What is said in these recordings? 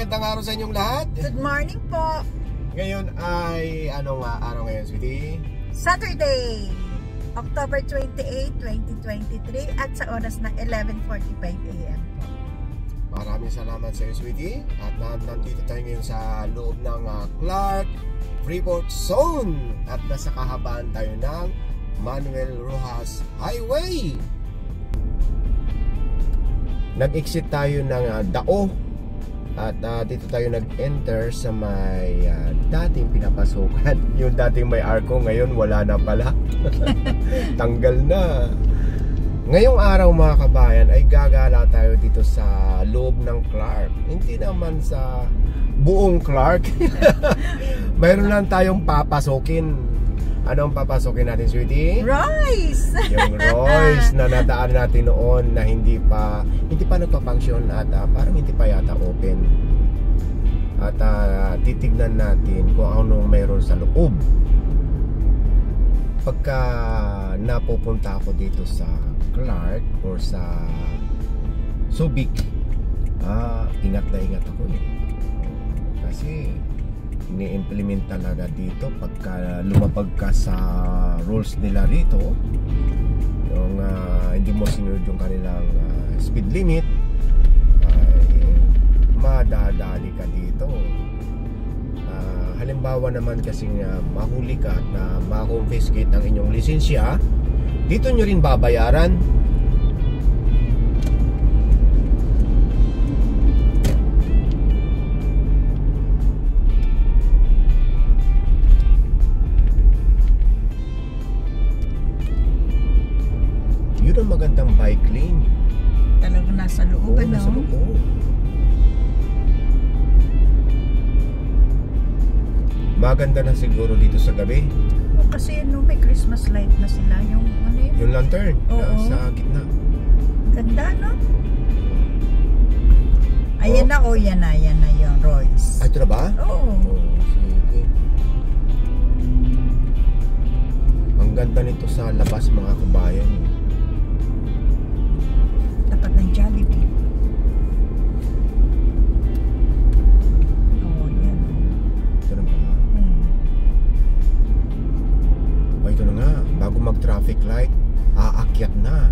magandang araw sa inyong lahat. Good morning po. Ngayon ay ano nga araw ngayon, sweetie? Saturday, October 28, 2023 at sa oras na 11:45 AM po. Maraming salamat sa iyo, sweetie. At nandito tayo ngayon sa loob ng Clark Freeport Zone. At nasa kahabaan tayo ng Manuel Rojas Highway. Nag-exit tayo ng Dao. At dito tayo nag-enter sa may dating pinapasukan. Yung dating may arko, ngayon wala na pala. Tanggal na. Ngayong araw mga kabayan ay gagala tayo dito sa loob ng Clark. Hindi naman sa buong Clark. Mayroon lang tayong papasukin. Anong papasukin natin, sweetie? Royce! Yung Royce na nadaan natin noon na hindi pa nagpa-function at parang hindi pa yata open. At titignan natin kung anong mayroon sa loob. Pagka napupunta ako dito sa Clark or sa Subic, ingat na ingat ako kasi ini-implement talaga dito pagka lumabag ka sa rules nila rito, yung hindi mo sinunod yung kanilang speed limit, ay madadali ka dito. Halimbawa naman kasing mahuli ka at ma-confiscate ang inyong lisensya, dito nyo rin babayaran. Yun ang magandang bike lane. Talagang nasa loob, ano? Nasa loob. Maganda na siguro dito sa gabi. Kasi may Christmas light na sila. Yung ano yun? Yung lantern. Sa gitna. Ganda, no? Ayan na, yan na yung Royce. Ito na ba? Oo. Sige. Ang ganda nito sa labas mga kabayan. Tapat ng Jollibee. Yan. Ito na ba? Ito na nga, bago mag-traffic light, aakyat na.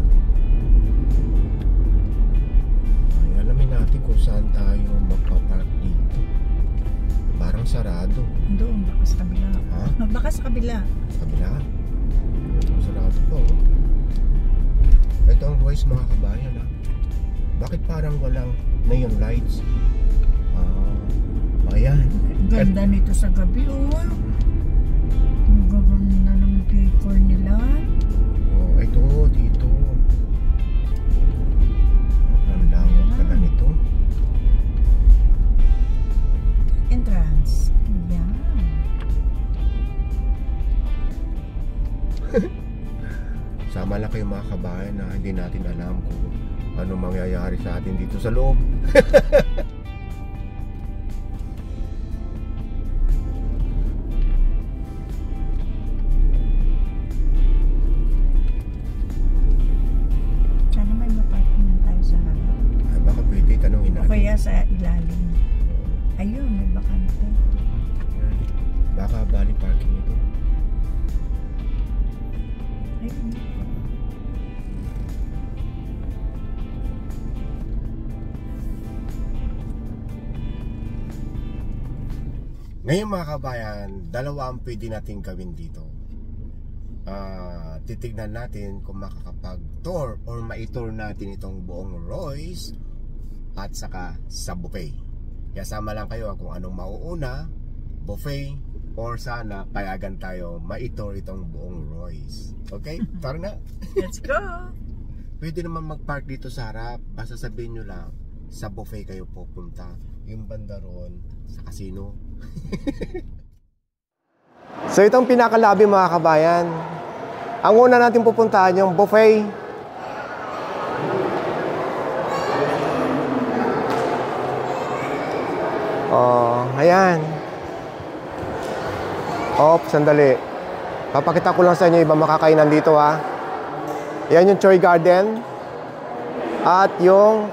Ay, alamin natin kung saan tayo magpapark dito. Parang sarado. Doon, baka sa kabila. Ha? Baka sa kabila. Sa kabila? Sarado po. Ito ang Royce mga kabayan. Bakit parang walang neon lights? Ayan. Ganda nito sa gabi, Ang gaganda ng decor nila. Ito, dito. Ang lawak pala nito. Entrance. Ayan. Sama lang kayo mga kabayan na hindi natin alam kung ano mangyayari sa atin dito sa loob. Sana may maparkingan tayo sa harap. Ay, baka pwede tanongin natin. O kaya sa ilalim. Ayun, may bakante. Baka bali parking ito. Ayun. Ngayon mga kabayan, dalawa ang pwede natin gawin dito. Titignan natin kung makakapag-tour or ma-tour natin itong buong Royce at saka sa buffet. Kaya sama lang kayo kung anong mauuna, buffet or sana payagan tayo ma-tour itong buong Royce. Okay? Tara na! Let's go! Pwede naman mag-park dito sa harap. Basta sabihin nyo lang, sa buffet kayo pupunta. Yung banda roon sa casino. So itong pinakalabi mga kabayan, ang una natin pupuntahan yung buffet. Ayan. Sandali. Papakita ko lang sa inyo ibang makakainan dito ha. Yan yung Choi Garden. At yung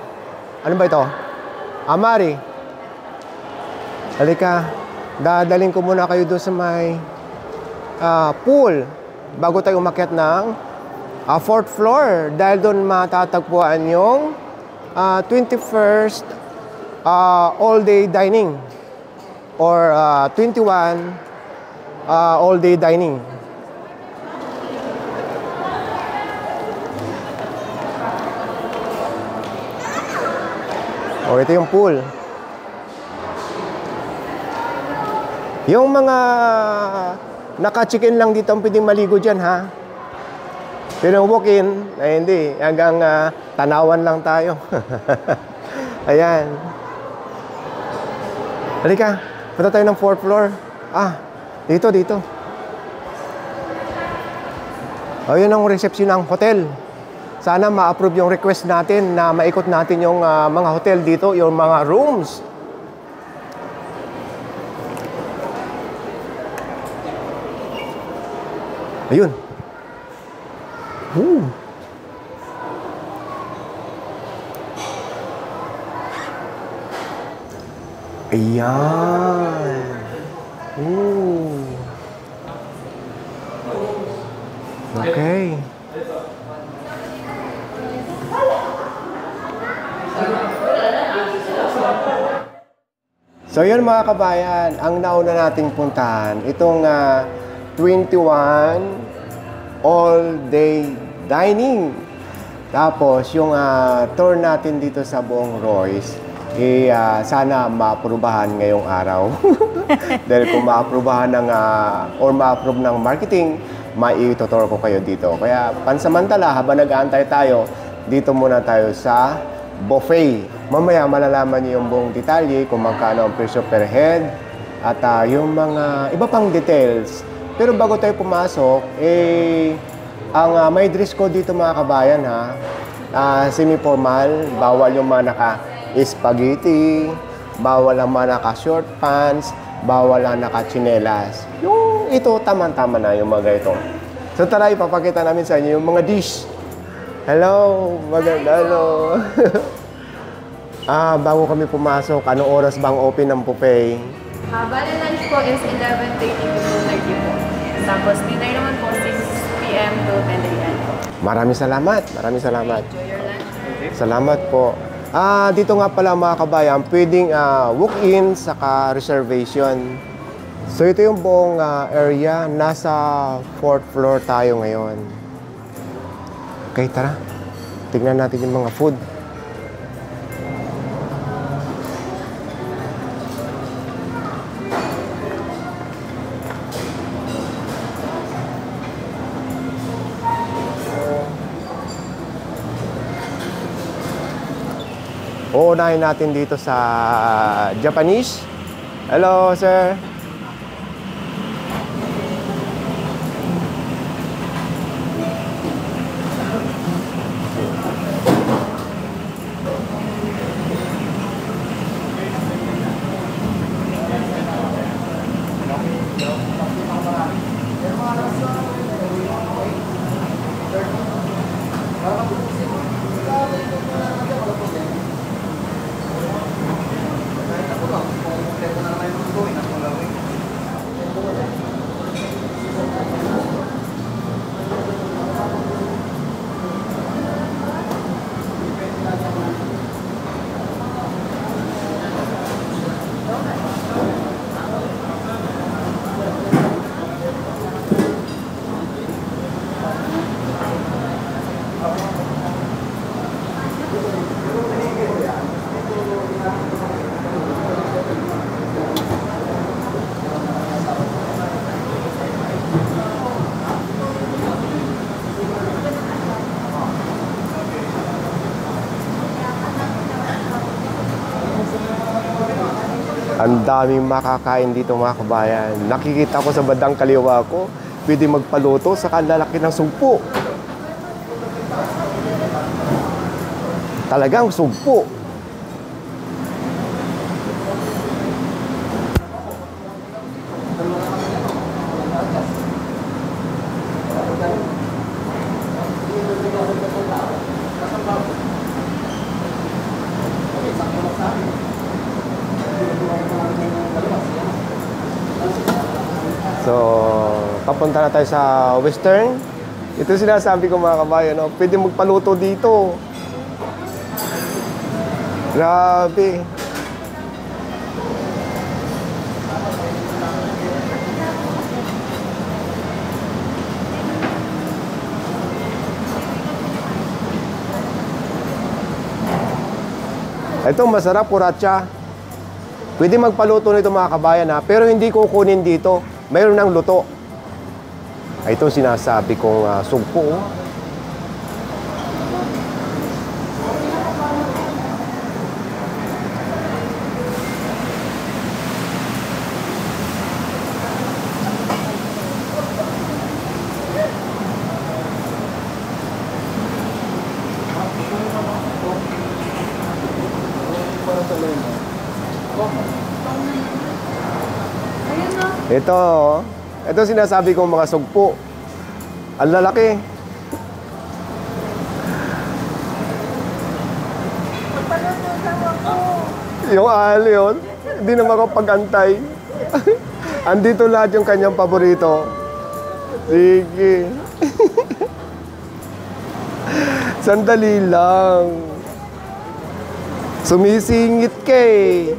ano ba ito? Amari. Halika, dadaling ko muna kayo doon sa may pool bago tayo umakyat ng 4th floor dahil doon matatagpuan yung 21st all-day dining or 21 all-day dining. O, ito yung pool. Yung mga naka-check-in lang dito ang pwedeng maligo dyan, ha? Pero walk-in, ay hindi. Hanggang tanawan lang tayo. Ayan. Halika, punta tayo ng 4th floor. Dito. O, yun ang reception ng hotel. Sana ma-approve yung request natin na maikot natin yung mga hotel dito, yung mga rooms. Ayun. Ayan. Okay. So yun mga kabayan, ang nauna nating puntahan, itong 21 all-day dining. Tapos yung tour natin dito sa buong Royce, sana maaprubahan ngayong araw. Dahil kung maaprubahan ng, or ma-approve ng marketing, maitutur ko kayo dito. Kaya pansamantala, habang nag-aantay tayo, dito muna tayo sa buffet. Mamaya malalaman niyo yung buong detalye kung magkano ang presyo per head at yung mga iba pang details. Pero bago tayo pumasok, ang may dress code dito mga kabayan, ha, semi-formal, bawal yung mga naka-spaghetti, bawal ang mga naka-short pants, bawal ang naka-chinelas. Yung ito, tama-tama na yung mga ito. So tara, ipapakita namin sa inyo yung mga dish. Hello, maganda, hello. Bago kami pumasok, anong oras bang open ng buffet? Bale lunch po is 11:30 to 2:30 po. Tapos dinner naman po 6 p.m. to 10 a.m. Maraming salamat. Enjoy your lunch. Salamat po. Dito nga pala mga kabayan, pwedeng walk-in saka reservation. So ito yung buong area. Nasa 4th floor tayo ngayon. Okay, tara. Tignan natin yung mga food. Uunahin natin dito sa Japanese. Hello, sir. Ang daming makakain dito mga kabayan. Nakikita ko sa bandang kaliwa ko, pwede magpaluto sa kalalaki ng sugpo. Talagang sugpo. papunta na tayo sa Western. Ito sinasabi ko mga kabayan, no? Pwede magpaluto dito. Grabe. Ito masarap, kuratsa. Pwede magpaluto nito mga kabayan ha, pero hindi kukunin dito. Mayroon ng luto. Ito sinasabi kong sugpo. Ito sinasabi kong mga sugpo. Ang lalaki. Yung ahal yun, hindi na makapag-antay. Andito lahat yung kanyang paborito. Sige. Sandali lang. Sumisingit ka eh.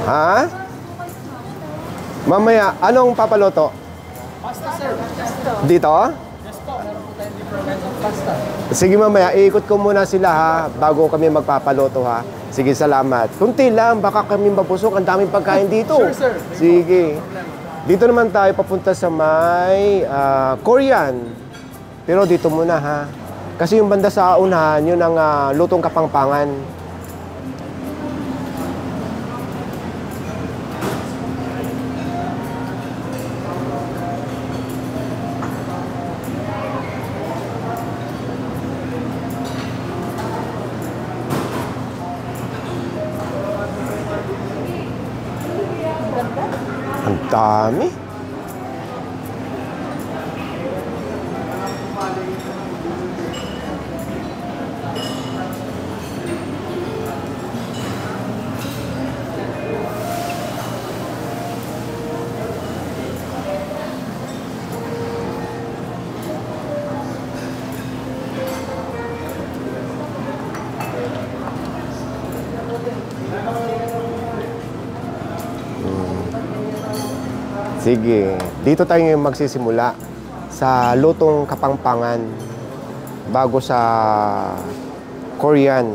Ha? Mamaya, anong papaloto? Pasta, sir. Dito? Yes po. Meron po tayong different kinds of pasta. Sige mamaya, iikot ko muna sila ha, bago kami magpapaloto ha. Sige, salamat. Kunti lang, baka kami mabusok. Ang daming pagkain dito. Sure, sir. Sige. Dito naman tayo papunta sa may Korean. Pero dito muna ha. Kasi yung banda sa unahan, yun ang lutong kapangpangan. Ang dami. Sige, dito tayo ngayon magsisimula sa lutong kapangpangan bago sa Korean.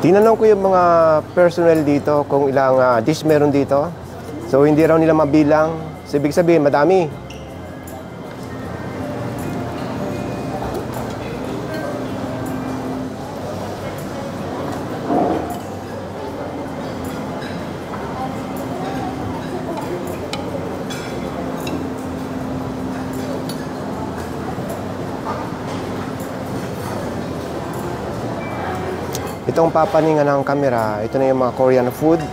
Tinanong ko yung mga personnel dito kung ilang dish meron dito. So hindi raw nila mabilang. So ibig sabihin, madami. Itong papaningan ng camera, ito na yung mga Korean food.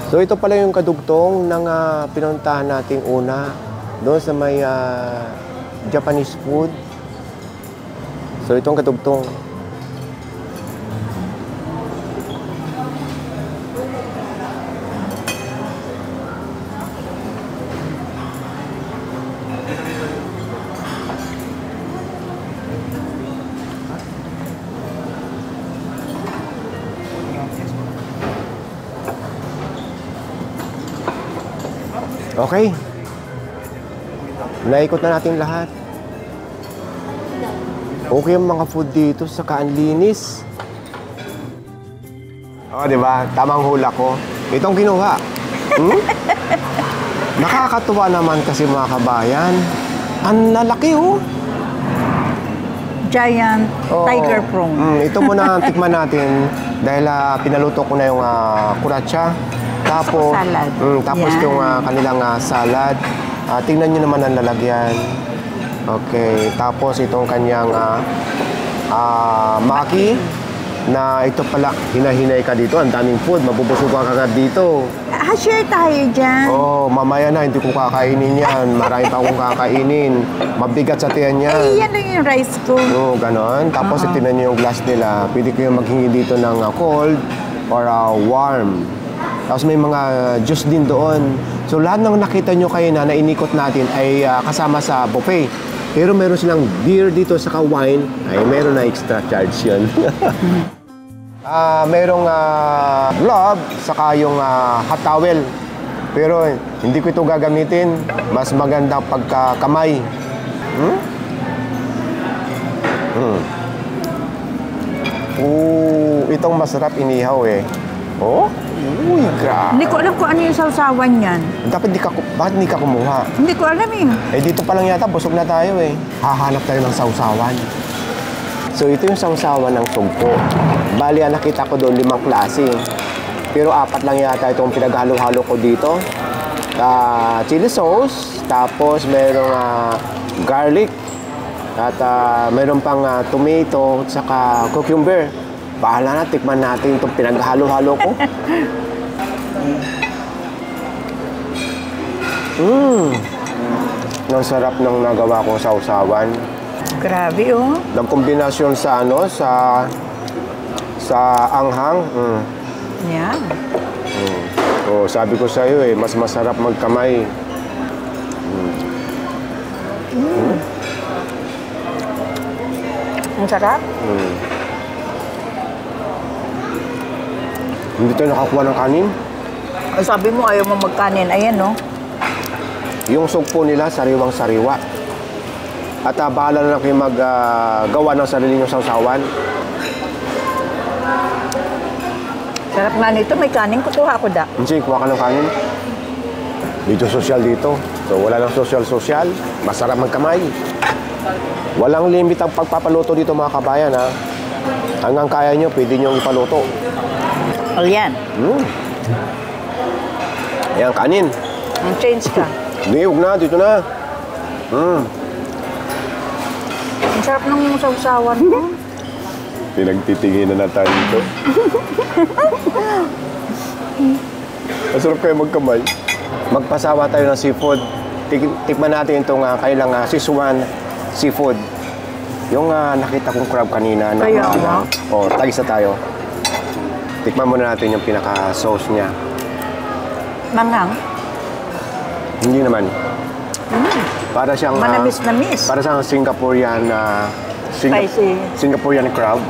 So ito pala yung kadugtong ng pinuntahan nating una doon sa may Japanese food. So itong kadugtong. Okay. Naikot na natin lahat. Okay ang mga food dito, saka ang linis. Di ba? Tamang hula ko. Itong kinuha. Nakakatuwa naman kasi mga kabayan. Ang lalaki, Giant tiger prawn. Ito muna ang tikman natin dahil pinaluto ko na yung kuratsa. Tapos, salad. Tapos Yan. yung kanilang salad. Tingnan nyo naman ang lalagyan. Okay. Tapos itong kanyang maki na ito pala, hinahinay ka dito. Ang daming food. Mabubusog ka kagad dito. Share tayo dyan. Mamaya na. Hindi ko kakainin yan. Marami pa akong kakainin. Mabigat sa tiyan yan. Yan lang yung rice ko. Ganon. Tapos itinan nyo yung glass nila. Pwede ko yung maghingi dito ng cold or warm. Tapos may mga juice din doon. So lahat ng nakita nyo kayo na inikot natin ay kasama sa buffet. Pero meron silang beer dito saka wine. Ay meron na extra charge yun. Merong glove saka yung hot towel. Pero hindi ko ito gagamitin. Mas maganda pagkakamay. Itong masarap inihaw eh. Uy, grabe. Hindi ko alam kung ano yung sausawan yan. Bakit hindi ka kumuha? Hindi ko alam Dito pa lang yata, busog na tayo eh. Hahanap tayo ng sausawan. So, ito yung sausawan ng sugpo. Bali, nakita ko doon 5 klase. Pero 4 lang yata itong pinaghalo-halo ko dito. Chili sauce, tapos merong garlic, at meron pang tomato, at saka cucumber. Bahala na, tikman natin itong pinaghalo-halo ko. Ang sarap ng nagawa kong sausawan. Grabe, Nagkombinasyon sa sa anghang. Yan. Sabi ko sa iyo mas masarap magkamay. Ang sarap. Hindi tayo nakakuha ng kanin. Sabi mo ayaw mo magkanin. Ayan, Yung sugpo nila, sariwang-sariwa. At bahala na lang kayo maggawa ng sarili niyong sausawan. Sarap nga nito. May kanin. Kukuha ko da. Hindi, kuha ka ng kanin. Dito social dito. So, wala lang social. Masarap magkamay. Walang limit ang pagpapaluto dito mga kabayan, ha. Hanggang kaya nyo, pwede nyo ipaluto. Yan. Ayan, kanin. Change ka. Hindi, huwag na. Dito na. Ang sarap ng sausawan mo. Pinagtitingin na tayo dito. Masarap kayo magkamay. Magpasawa tayo ng seafood. Tikman natin itong kailang Szechuan seafood. Yung nakita kong crab kanina. Kaya ba? Tagisa tayo. Tikman muna natin yung pinaka-sauce niya. Manghang? Hindi naman. Para siyang... Manamis-namis. Para siyang Singaporean... Spicy. Singaporean crab.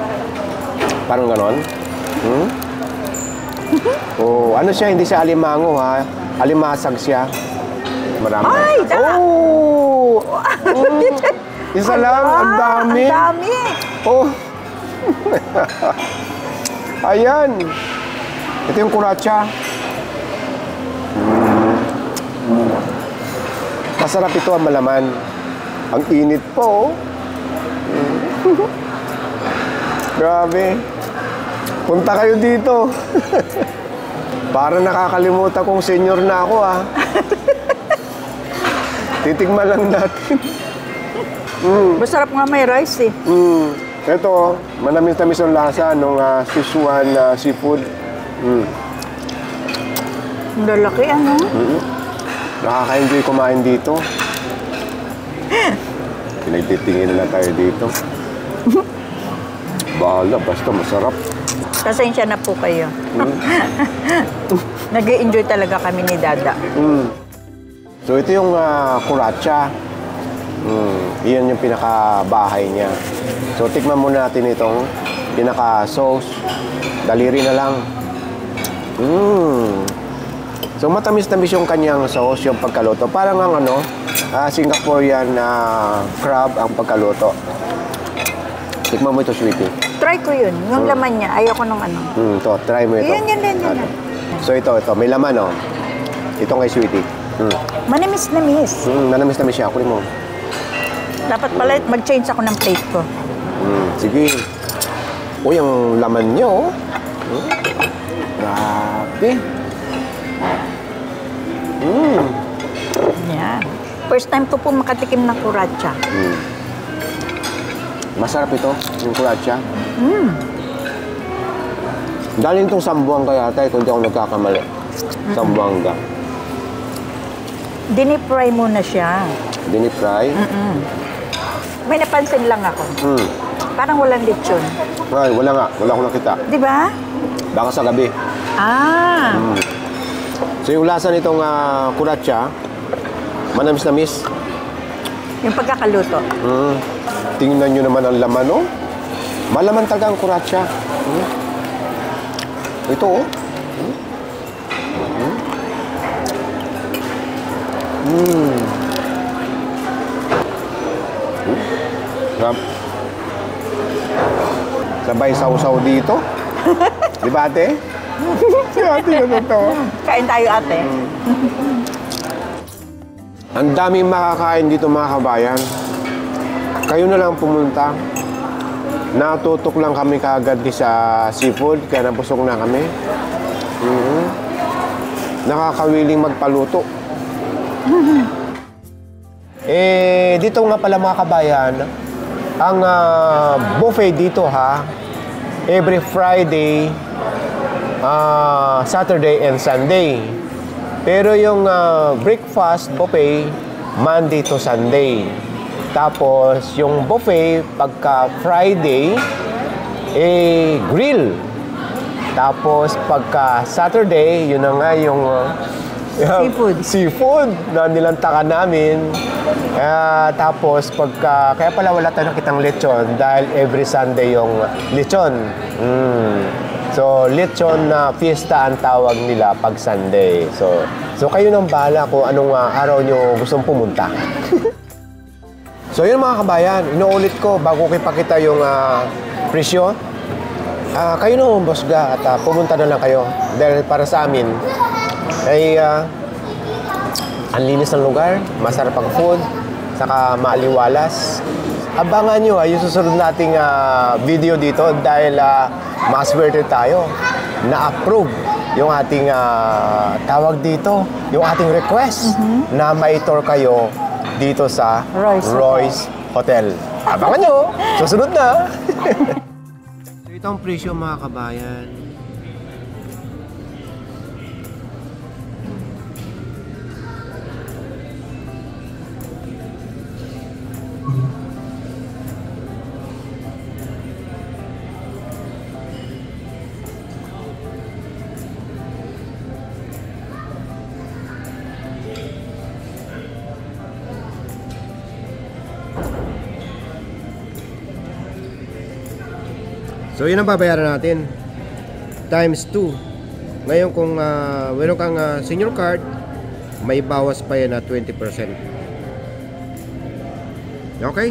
Parang ganon. Ano siya? Hindi siya alimango, ha? Alimasag siya. Marami. Ay! Isa lang, ang dami. Ang dami. Ayan. Ito yung kuratsa. Masarap ito ang malaman. Ang init po. Grabe. Punta kayo dito. Para nakakalimutan kong senior na ako, ha. Titigman lang natin. Masarap nga may rice, Ito, manamis-namis ang lasa ng Szechuan seafood. Ang lalaki, ano? Nakaka-enjoy kumain dito. Pinagtitingin na lang tayo dito. Bahala, basta masarap. Pasensya na po kayo. Nag-i-enjoy talaga kami ni Dada. So ito yung kuratsa. Iyan yung pinaka-bahay niya. So tikman muna natin itong pinaka-sauce. Daliri na lang. So matamis-tamis yung kanyang sauce, yung pagkaluto. Parang ang Singaporean crab ang pagkaluto. Tikman mo ito, sweetie. Try ko yun. Yung laman niya. Ayoko nung ano. Ito, try mo ito. Yan. So ito. May laman, oh. Itong kay sweetie. Manamis-namis. Manamis-namis siya. Kunin mo. Dapat pala mag-change ako ng plate ko. Sige. Uy, ang laman niya, oh. Grabe. Yan. First time ko po makatikim ng kuratsa. Masarap ito, yung kuratsa. Galing itong Sambuanga yata, kung di ako nagkakamali. Sambuanga. Dinip-fry muna siya. Dinip-fry? May napansin lang ako. Parang walang lechon. Ay, wala nga. Wala akong nakita. Di ba? Baka sa gabi. So yung lasa nitong kuratsa, manamis-namis. Yung pagkakaluto. Tingnan nyo naman ang laman, oh. Malaman talaga ang kuratsa. Ito, oh. Sarap. Sabay sausaw dito. Di ba, ate? Si ate na to. Kain tayo, ate. Ang daming makakain dito, mga kabayan. Kayo na lang pumunta. Natutok lang kami kaagad sa seafood, kaya nabusog na kami. Nakakawiling magpaluto. Dito nga pala, mga kabayan, ang buffet dito, every Friday, Saturday and Sunday. Pero yung breakfast buffet, Monday to Sunday. Tapos yung buffet pagka Friday, grill. Tapos pagka Saturday, yun na nga yung seafood na nilantakan namin. Tapos kaya pala wala tayong nakitang lechon dahil every Sunday yung lechon. So lechon na fiesta ang tawag nila pag Sunday. So kayo nang bahala kung anong araw nyo gustong pumunta. So yun, mga kabayan, inuulit ko bago ko ipakita yung presyo. Kayo na humbosga at pumunta na lang kayo. Dahil para sa amin ay ang linis ng lugar, masarap ang food, saka maaliwalas. Abangan nyo yung susunod nating video dito dahil maswerte tayo na-approve yung ating tawag dito, yung ating request na mai-tour kayo dito sa Royce Hotel. Abangan nyo! Susunod na! So ito ang presyo, mga kabayan. So yun ang babayaran natin times 2. Ngayon kung meron kang senior card, may bawas pa yan na 20%. Okay?